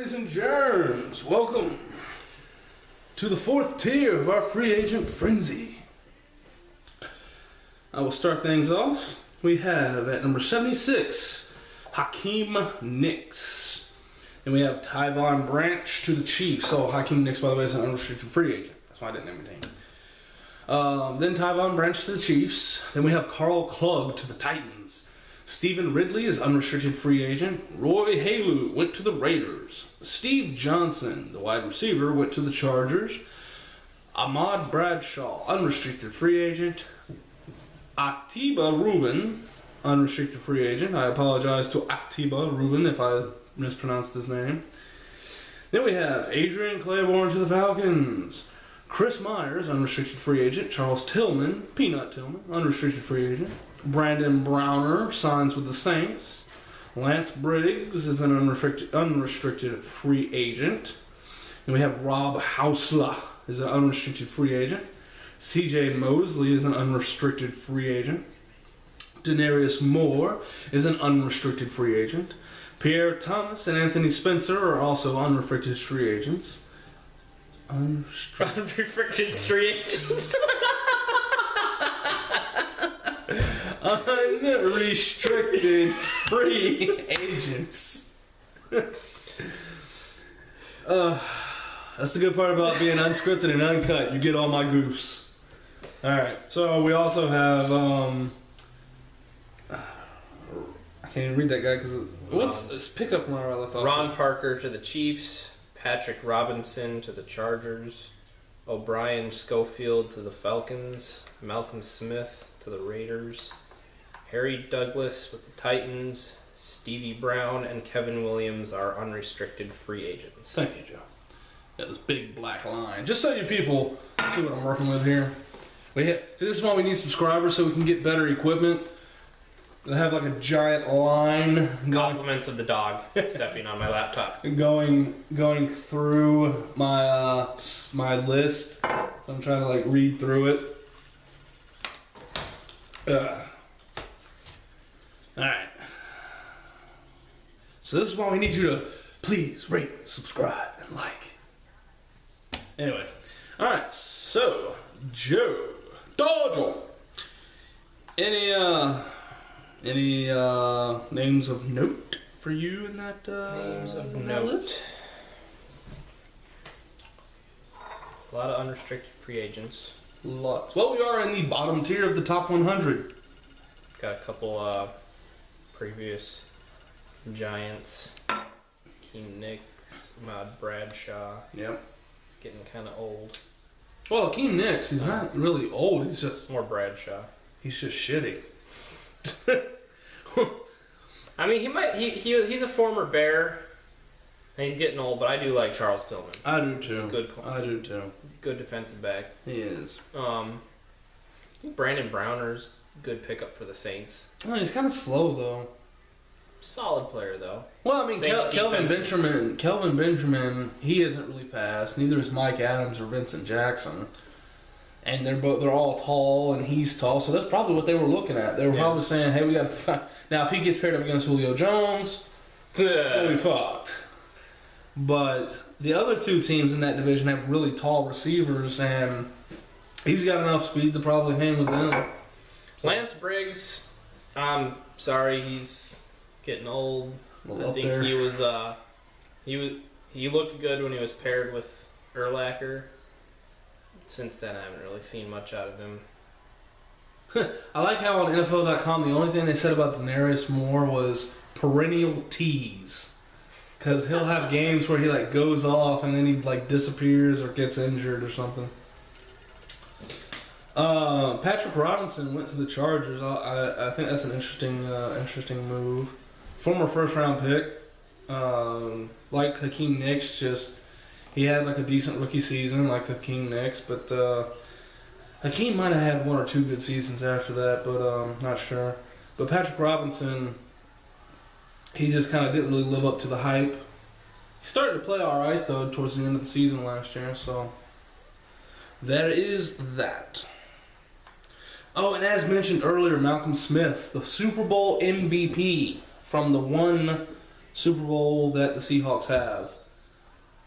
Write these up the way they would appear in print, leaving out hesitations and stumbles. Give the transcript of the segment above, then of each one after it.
ladies and germs. Welcome to the fourth tier of our free agent frenzy. I will start things off. We have at number 76, Hakeem Nicks. And we have Tyvon Branch to the Chiefs. So Hakeem Nicks, by the way, is an unrestricted free agent. That's why I didn't name the team. Then Tyvon Branch to the Chiefs. Then we have Carl Klug to the Titans. Stephen Ridley is unrestricted free agent. Roy Halu went to the Raiders. Steve Johnson, the wide receiver, went to the Chargers. Ahmad Bradshaw, unrestricted free agent. Atiba Rubin, unrestricted free agent. I apologize to Atiba Rubin if I mispronounced his name. Then we have Adrian Claiborne to the Falcons. Chris Myers, unrestricted free agent. Charles Tillman, Peanut Tillman, unrestricted free agent. Brandon Browner signs with the Saints. Lance Briggs is an unrestricted free agent. And we have Rob Hausler is an unrestricted free agent. CJ Mosley is an unrestricted free agent. Denarius Moore is an unrestricted free agent. Pierre Thomas and Anthony Spencer are also unrestricted free agents. Unrestricted free agents. Unrestricted free agents. That's the good part about being unscripted and uncut. You get all my goofs. Alright, so we also have, I can't even read that guy because, what's this pickup from where I left off? Ron Parker to the Chiefs. Patrick Robinson to the Chargers. O'Brien Schofield to the Falcons. Malcolm Smith to the Raiders. Harry Douglas with the Titans. Stevie Brown and Kevin Williams are unrestricted free agents. Thank you, Joe. Got this big black line. Just so you people see what I'm working with here. So this is why we need subscribers so we can get better equipment. They have like a giant line. Compliments of the dog stepping on my laptop. Going through my my list. So I'm trying to like read through it. Alright. So this is why we need you to please rate, subscribe, and like. Anyways. Alright, so Joe Dodgel. Any names of note for you in that Names of in note. that list? A lot of unrestricted free agents. Lots. Well, we are in the bottom tier of the top 100. Got a couple previous Giants. Hakeem Nicks, Ahmad Bradshaw. Yep. Getting kind of old. Well, Hakeem Nicks, he's not really old. He's just He's just shitty. I mean, he's a former Bear, and he's getting old. But I do like Charles Tillman. I do too. I do too. Good defensive back. He is. I think Brandon Browner's good pickup for the Saints. Oh, he's kind of slow though. Solid player though. Well, I mean, Kelvin Benjamin, he isn't really fast. Neither is Mike Adams or Vincent Jackson. And they're all tall, and he's tall, so that's probably what they were looking at. They were probably saying, "Hey, we got to." Now, if he gets paired up against Julio Jones, we'll be fucked. But the other two teams in that division have really tall receivers, and he's got enough speed to probably hang with them. So. Lance Briggs, I'm sorry, he's getting old. I think there. He looked good when he was paired with Urlacher. Since then, I haven't really seen much out of him. I like how on NFL.com, the only thing they said about Denarius Moore was perennial tease. Because he'll have games where he like goes off and then he like disappears or gets injured or something. Patrick Robinson went to the Chargers. I think that's an interesting move. Former first round pick. Like Hakeem Nicks, he had like a decent rookie season like Hakeem Nicks, but Hakeem might have had one or two good seasons after that, but not sure. But Patrick Robinson, he just kind of didn't really live up to the hype. He started to play all right though towards the end of the season last year, so there is that. Oh, and as mentioned earlier, Malcolm Smith, the Super Bowl MVP from the one Super Bowl that the Seahawks have.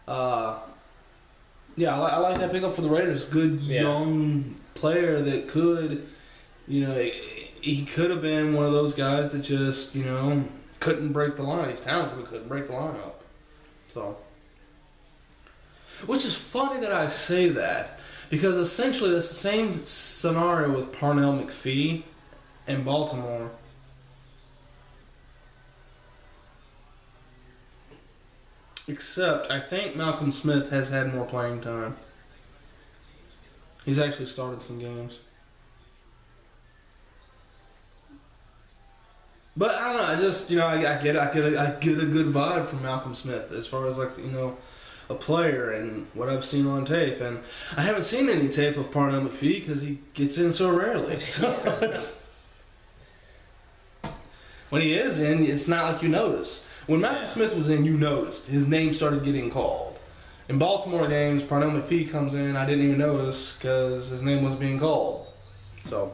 Yeah, I like that pickup for the Raiders. Good young player that could, he could have been one of those guys that just, couldn't break the line. He's talented, but couldn't break the line up. So, which is funny that I say that, because essentially that's the same scenario with Parnell McPhee in Baltimore. Except, I think Malcolm Smith has had more playing time. He's actually started some games. But I don't know. I just, I get a good vibe from Malcolm Smith as far as a player and what I've seen on tape. And I haven't seen any tape of Parnell McPhee because he gets in so rarely. So when he is in, it's not like you notice. When Malcolm Smith was in, you noticed. His name started getting called. In Baltimore games, Parnell McPhee comes in, I didn't even notice because his name wasn't being called. So,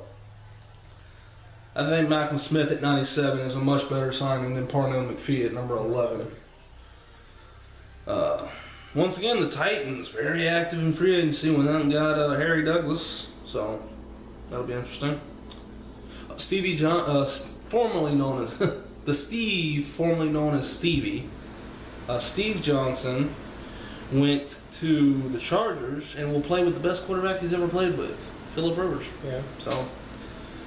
I think Malcolm Smith at 97 is a much better signing than Parnell McPhee at number 11. Once again, the Titans, very active in free agency when they got Harry Douglas. So, that'll be interesting. Stevie John, formerly known as... the Steve, formerly known as Stevie, Steve Johnson, went to the Chargers and will play with the best quarterback he's ever played with, Phillip Rivers. Yeah. So,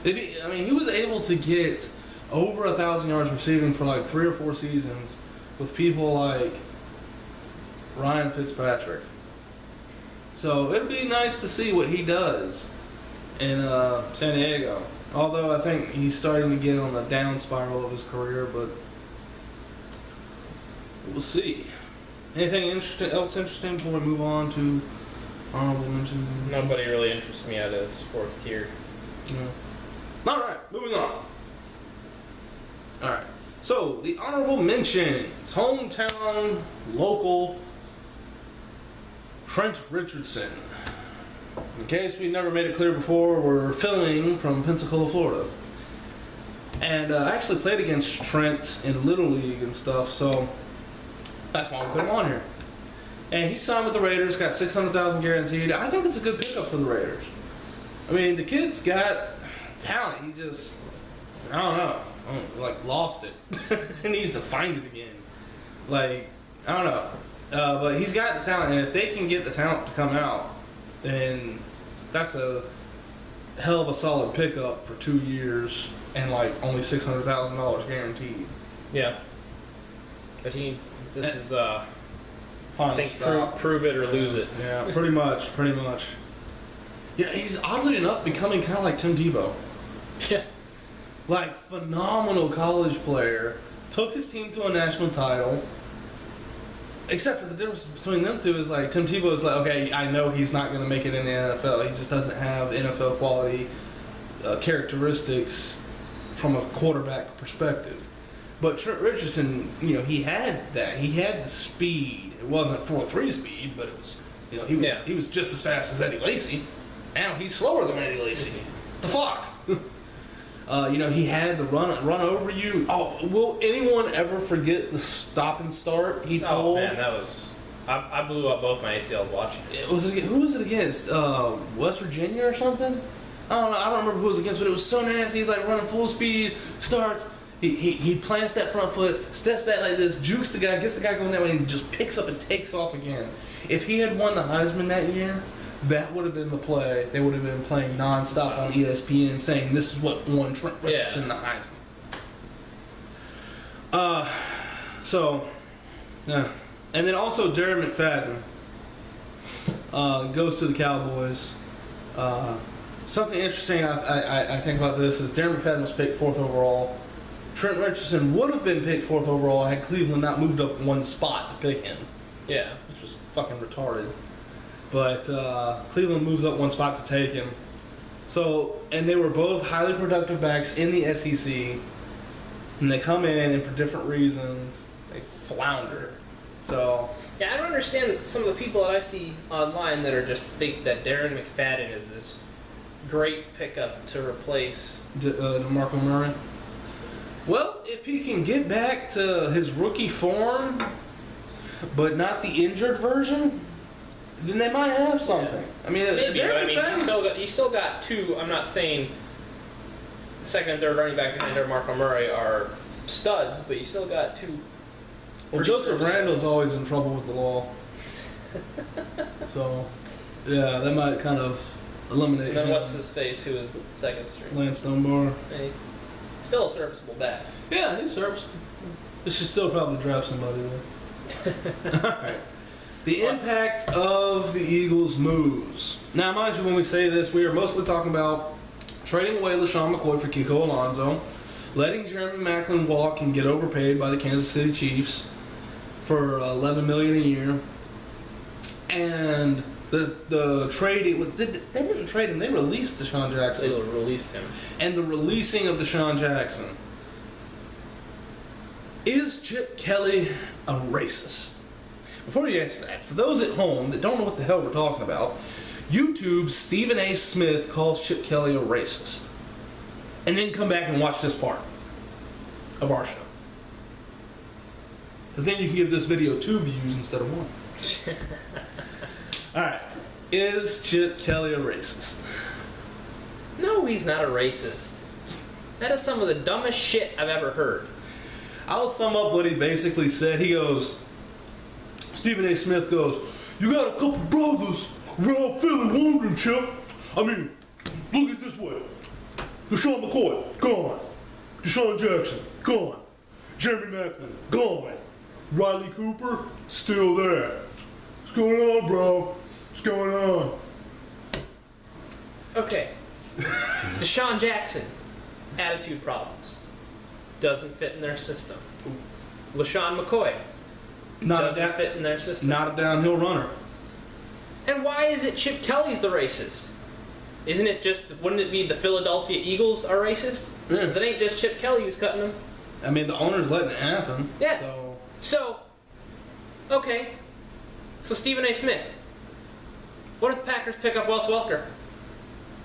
he was able to get over 1,000 yards receiving for like 3 or 4 seasons with people like Ryan Fitzpatrick. So, it'd be nice to see what he does in San Diego. Although I think he's starting to get on the down spiral of his career, but we'll see. Anything else interesting before we move on to honorable mentions? Nobody really interests me at his 4th tier. Yeah. All right, moving on. All right. So the honorable mentions: hometown local Trent Richardson. In case we never made it clear before, we're filming from Pensacola, Florida. And I actually played against Trent in Little League and stuff, so that's why we put him on here. And he signed with the Raiders, got $600,000 guaranteed. I think it's a good pickup for the Raiders. I mean, the kid's got talent. He just, I don't know, lost it. He needs to find it again. I don't know. But he's got the talent, and if they can get the talent to come out, then that's a hell of a solid pickup for 2 years and only $600,000 guaranteed. Yeah. But this is final stop. Prove it or lose it. Yeah, pretty much. Yeah, he's oddly enough becoming kind of like Tim Tebow. Yeah. Phenomenal college player, took his team to a national title. Except for the difference between them two is Tim Tebow is okay, I know he's not going to make it in the NFL. He just doesn't have NFL quality characteristics from a quarterback perspective. But Trent Richardson, he had that. He had the speed. It wasn't 4.3 speed, but it was, he was just as fast as Eddie Lacy. Now he's slower than Eddie Lacy. The fuck? He had the run over you. Oh, will anyone ever forget the stop and start he pulled? Oh man, that was. I blew up both my ACLs watching it. Who was it against? West Virginia or something? I don't know. I don't remember who it was against, but it was so nasty. He's running full speed, starts. He plants that front foot, steps back like this, jukes the guy, gets the guy going that way, and just picks up and takes off again. If he had won the Heisman that year, that would have been the play. They would have been playing nonstop on ESPN, saying this is what won Trent Richardson the Heisman. Yeah. And then also Darren McFadden goes to the Cowboys. Something interesting I think about this is Darren McFadden was picked 4th overall. Trent Richardson would have been picked 4th overall had Cleveland not moved up one spot to pick him. Yeah. Which was fucking retarded. But Cleveland moves up one spot to take him. So, and they were both highly productive backs in the SEC. And they come in, and for different reasons, they flounder. So... Yeah, I don't understand some of the people that I see online that are just think that Darren McFadden is this great pickup to replace... DeMarco Murray? Well, if he can get back to his rookie form... but not the injured version, then they might have something. I mean, Maybe, their but I mean, defense- you still got two. I'm not saying the second and third running back behind Marco Murray are studs, but you still got two. Well, pretty Joseph first- Randall's always in trouble with the law. So, yeah, that might kind of eliminate And then him. what's his face? Who was second string? Lance Dunbar. Hey, still a serviceable back. Yeah, he serves. They should still probably draft somebody there. Alright. The impact of the Eagles' moves. Now, mind you, when we say this, we are mostly talking about trading away LaShawn McCoy for Kiko Alonso, letting Jeremy Maclin walk and get overpaid by the Kansas City Chiefs for $11 million a year, and the trading. They didn't trade him; they released Deshaun Jackson. They released him. And the releasing of Deshaun Jackson. Is Chip Kelly a racist? Before you answer that, for those at home that don't know what the hell we're talking about, YouTube's Stephen A. Smith calls Chip Kelly a racist. And then come back and watch this part of our show. Because then you can give this video 2 views instead of 1. Alright. Is Chip Kelly a racist? No, he's not a racist. That is some of the dumbest shit I've ever heard. I'll sum up what he basically said. He goes, Stephen A. Smith goes, you got a couple brothers around Philly wondering, Chip. I mean, look at it this way. LaShawn McCoy, gone. Deshaun Jackson, gone. Jeremy Maclin, gone. Riley Cooper, still there. What's going on, bro? What's going on? Okay. Deshaun Jackson, attitude problems. Doesn't fit in their system. LaShawn McCoy doesn't fit in their system. Not a downhill runner. And why is it Chip Kelly's the racist? Isn't it just, wouldn't it be the Philadelphia Eagles are racist? Yeah. Because it ain't just Chip Kelly who's cutting them. I mean, the owner's letting it happen. Yeah. So, Okay. So Stephen A. Smith. What if the Packers pick up Wes Welker?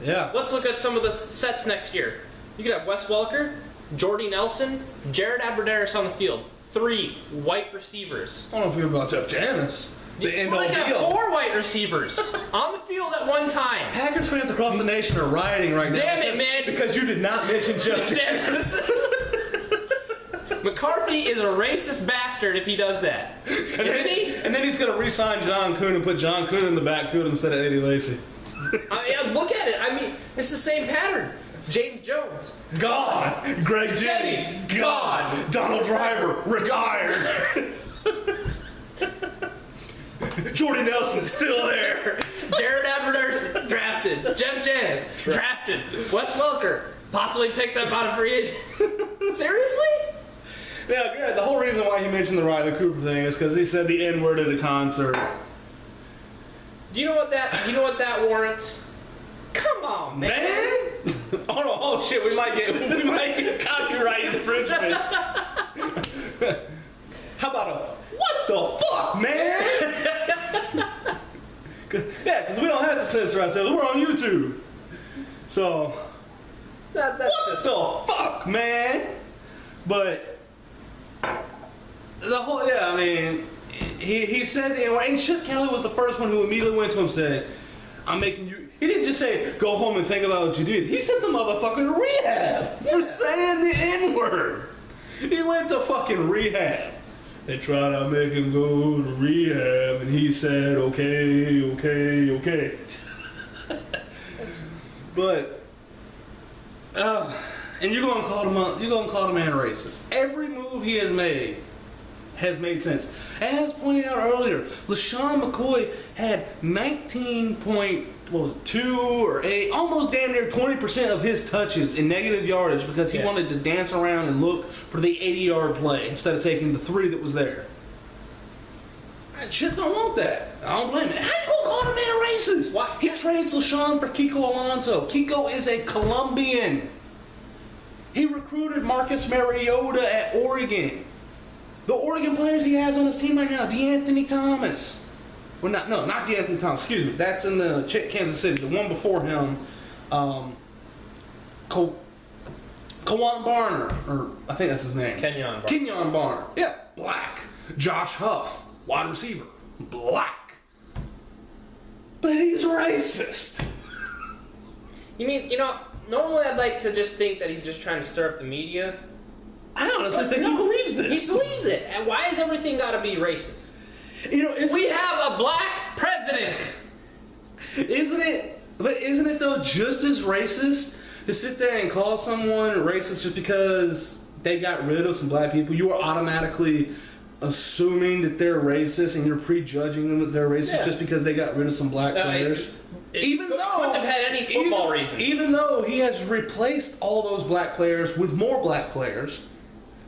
yeah. Let's look at some of the sets next year. You could have Wes Welker, Jordy Nelson, Jared Abbrederis on the field. 3 white receivers. I don't know if you're about Jeff Janis. The end Well, all they could be have all. 4 white receivers on the field at one time. Packers fans across the nation are rioting right now. Damn it, because- man. Because you did not mention Jeff Damn Janis. it. McCarthy is a racist bastard if he does that. Isn't he? And then he's going to re-sign John Kuhn and put John Kuhn in the backfield instead of Eddie Lacy. I mean, look at it. I mean, it's the same pattern. James Jones, Gone. Greg Jennings, Jennings, gone. Donald Driver, retired. Jordy Nelson, still there. Jared Abbrederis, drafted. Jeff Janis, drafted. Wes Welker, possibly picked up out of free agent. Seriously? Yeah, yeah, the whole reason why he mentioned the Riley Cooper thing is because he said the N-word at a concert. Do you know what that warrants? Come on, man. Man? Oh no! Oh shit! We might get copyright infringement. How about a what the fuck, man? Yeah, because we don't have to censor ourselves. We're on YouTube. So That's what just the fuck, man? But the whole I mean, he said, and Chip Kelly was the first one who immediately went to him and said, "I'm making you." He didn't just say, "Go home and think about what you did." He sent the motherfucker to rehab for saying the N-word. He went to fucking rehab. They tried to make him go to rehab, and he said, "Okay." But, and you're gonna call the man racist. Every move he has made sense. As pointed out earlier, LaShawn McCoy had 19.2 or 8, almost damn near 20% of his touches in negative yardage because he wanted to dance around and look for the 80-yard play instead of taking the 3 that was there. I just don't want that. I don't blame him. How you gonna call the man racist? Why? He trades LaShawn for Kiko Alonso. Kiko is a Colombian. He recruited Marcus Mariota at Oregon. The Oregon players he has on his team right now, DeAnthony Thomas. Well, not DeAnthony Thomas, excuse me. That's in the Kansas City. The one before him, Kawan Barner, or I think that's his name. Kenyon Barner. Kenyon Barner. Yeah, black. Josh Huff, wide receiver, black. But he's racist. You mean, normally I'd like to just think that he's just trying to stir up the media. I honestly think he believes this. He believes it. And why has everything got to be racist? We have a black president. Isn't it though just as racist to sit there and call someone racist just because they got rid of some black people? You are automatically assuming that they're racist and you're prejudging them that they're racist just because they got rid of some black players. Even though couldn't have had any football reasons. Even though he has replaced all those black players with more black players.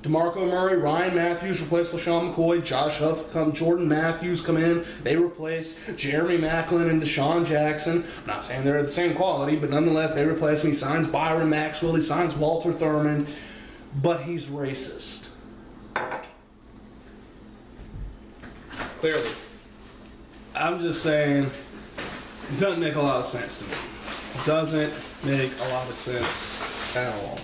DeMarco Murray, Ryan Matthews replaced LaShawn McCoy, Josh Huff Jordan Matthews come in. They replace Jeremy Maclin and Deshaun Jackson. I'm not saying they're the same quality, but nonetheless, they replace him. He signs Byron Maxwell. He signs Walter Thurman. But he's racist. Clearly. I'm just saying, it doesn't make a lot of sense to me. It doesn't make a lot of sense at all.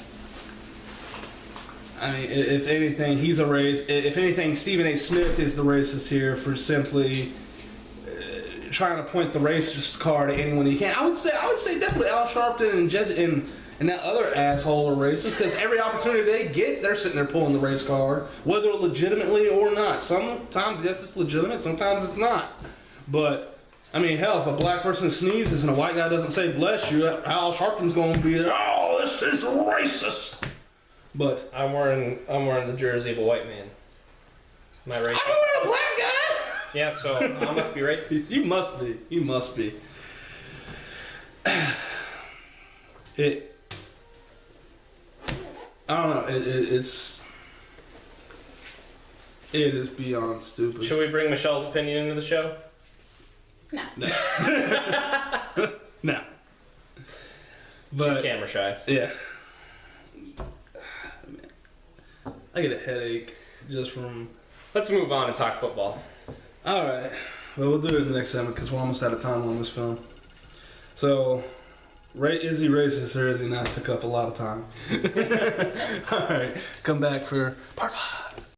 I mean, if anything, he's a race. If anything, Stephen A. Smith is the racist here for simply trying to point the racist card at anyone he can. I would say definitely Al Sharpton and that other asshole are racist because every opportunity they get, they're sitting there pulling the race card, whether legitimately or not. Sometimes, yes, it's legitimate. Sometimes it's not. But I mean, hell, if a black person sneezes and a white guy doesn't say "bless you," Al Sharpton's going to be there. Oh, this is racist. But I'm wearing the jersey of a white man. Am I racist? I'm wearing a black guy. Yeah, so I must be racist. You must be. You must be. I don't know. It is beyond stupid. Should we bring Michelle's opinion into the show? No. No. But She's camera shy. yeah. I get a headache just from. Let's move on and talk football. All right. Well, we'll do it in the next segment because we're almost out of time on this film. So, is he racist or is he not? Took up a lot of time. All right. Come back for part 5.